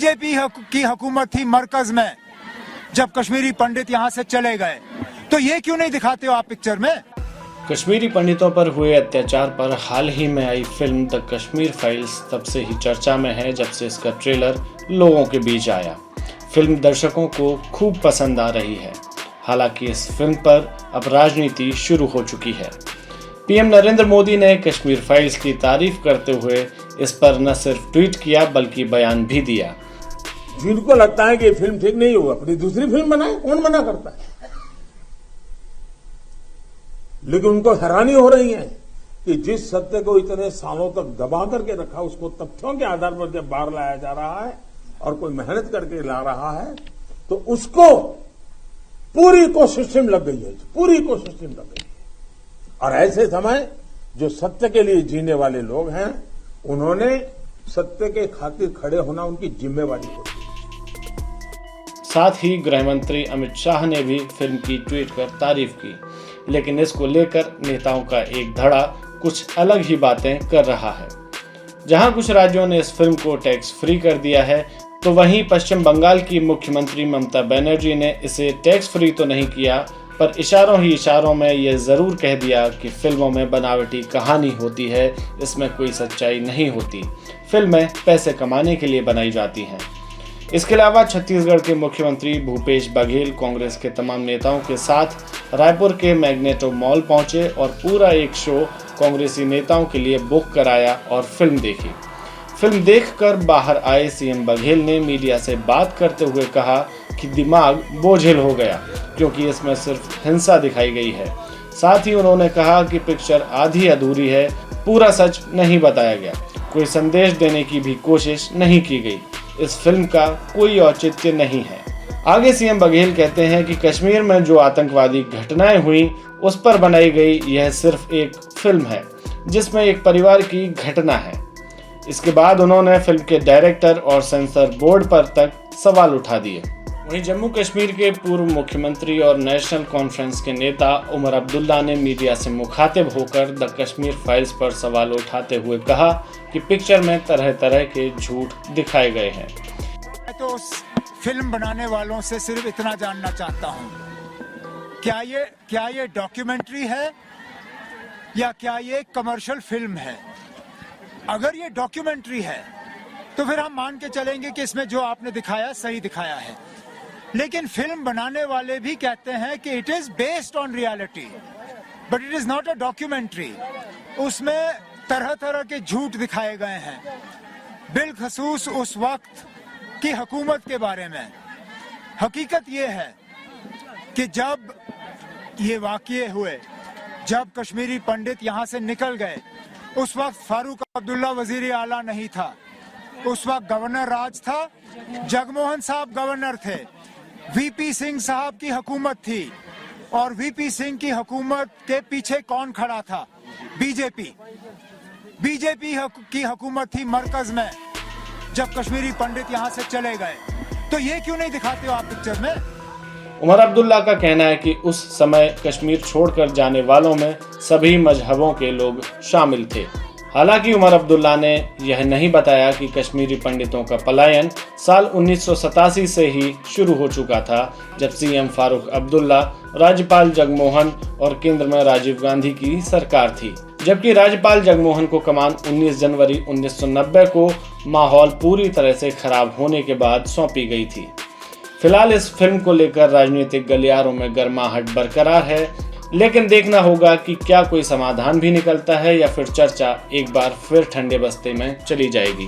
BJP की हुकूमत थी मरकज में जब कश्मीरी पंडित यहाँ से चले गए, तो ये क्यों नहीं दिखाते हो आप पिक्चर में? कश्मीरी पंडितों पर हुए अत्याचार पर हाल ही में आई फिल्म द कश्मीर फाइल्स तब से ही चर्चा में है जब से इसका ट्रेलर लोगों के बीच आया। फिल्म दर्शकों को खूब पसंद आ रही है। हालांकि इस फिल्म पर अब राजनीति शुरू हो चुकी है। पीएम नरेंद्र मोदी ने कश्मीर फाइल्स की तारीफ करते हुए इस पर न सिर्फ ट्वीट किया बल्कि बयान भी दिया। जिनको लगता है कि ये फिल्म ठीक नहीं हुआ, अपनी दूसरी फिल्म बनाए, कौन मना करता है? लेकिन उनको हैरानी हो रही है कि जिस सत्य को इतने सालों तक दबा करके रखा, उसको तथ्यों के आधार पर जब बाहर लाया जा रहा है और कोई मेहनत करके ला रहा है, तो उसको पूरी इकोसिस्टम लग गई है, पूरी इकोसिस्टम लग गई है। और ऐसे समय जो सत्य के लिए जीने वाले लोग हैं, उन्होंने सत्य के खातिर खड़े होना उनकी जिम्मेवारी होती है। साथ ही गृह मंत्री अमित शाह ने भी फिल्म की ट्वीट कर तारीफ की, लेकिन इसको लेकर नेताओं का एक धड़ा कुछ अलग ही बातें कर रहा है। जहां कुछ राज्यों ने इस फिल्म को टैक्स फ्री कर दिया है, तो वहीं पश्चिम बंगाल की मुख्यमंत्री ममता बनर्जी ने इसे टैक्स फ्री तो नहीं किया, पर इशारों ही इशारों में ये जरूर कह दिया कि फिल्मों में बनावटी कहानी होती है, इसमें कोई सच्चाई नहीं होती, फिल्में पैसे कमाने के लिए बनाई जाती हैं। इसके अलावा छत्तीसगढ़ के मुख्यमंत्री भूपेश बघेल कांग्रेस के तमाम नेताओं के साथ रायपुर के मैग्नेटो मॉल पहुंचे और पूरा एक शो कांग्रेसी नेताओं के लिए बुक कराया और फिल्म देखी। फिल्म देखकर बाहर आए सीएम बघेल ने मीडिया से बात करते हुए कहा कि दिमाग बोझिल हो गया क्योंकि इसमें सिर्फ हिंसा दिखाई गई है। साथ ही उन्होंने कहा कि पिक्चर आधी अधूरी है, पूरा सच नहीं बताया गया, कोई संदेश देने की भी कोशिश नहीं की गई, इस फिल्म का कोई औचित्य नहीं है। आगे सीएम बघेल कहते हैं कि कश्मीर में जो आतंकवादी घटनाएं हुई उस पर बनाई गई यह सिर्फ एक फिल्म है जिसमें एक परिवार की घटना है। इसके बाद उन्होंने फिल्म के डायरेक्टर और सेंसर बोर्ड पर तक सवाल उठा दिए। वहीं जम्मू कश्मीर के पूर्व मुख्यमंत्री और नेशनल कॉन्फ्रेंस के नेता उमर अब्दुल्ला ने मीडिया से मुखातिब होकर द कश्मीर फाइल्स पर सवाल उठाते हुए कहा कि पिक्चर में तरह तरह के झूठ दिखाए गए हैं। मैं तो उस फिल्म बनाने वालों से सिर्फ इतना जानना चाहता हूँ, क्या ये डॉक्यूमेंट्री है या क्या ये कमर्शियल फिल्म है? अगर ये डॉक्यूमेंट्री है तो फिर हम मान के चलेंगे कि इसमें जो आपने दिखाया सही दिखाया है, लेकिन फिल्म बनाने वाले भी कहते हैं कि it is based on reality but it is not a documentary. उसमें तरह तरह के झूठ दिखाए गए हैं, बिलखसूस उस वक्त की हुकूमत के बारे में। हकीकत ये है कि जब ये वाक़ये हुए, जब कश्मीरी पंडित यहाँ से निकल गए, उस वक्त फारूक अब्दुल्ला वजीर आला नहीं था, उस वक्त गवर्नर राज था, जगमोहन साहब गवर्नर थे, वीपी सिंह साहब की हुकूमत थी। और वीपी सिंह की हुकूमत के पीछे कौन खड़ा था? बीजेपी की हुकूमत थी मरकज में जब कश्मीरी पंडित यहाँ से चले गए, तो ये क्यों नहीं दिखाते हो आप पिक्चर में? उमर अब्दुल्ला का कहना है कि उस समय कश्मीर छोड़कर जाने वालों में सभी मजहबों के लोग शामिल थे। हालांकि उमर अब्दुल्ला ने यह नहीं बताया कि कश्मीरी पंडितों का पलायन साल 1987 से ही शुरू हो चुका था, जब सीएम फारूक अब्दुल्ला, राज्यपाल जगमोहन और केंद्र में राजीव गांधी की सरकार थी। जबकि राज्यपाल जगमोहन को कमान 19 जनवरी 1990 को माहौल पूरी तरह से खराब होने के बाद सौंपी गई थी। फिलहाल इस फिल्म को लेकर राजनीतिक गलियारों में गर्माहट बरकरार है, लेकिन देखना होगा कि क्या कोई समाधान भी निकलता है या फिर चर्चा एक बार फिर ठंडे बस्ते में चली जाएगी।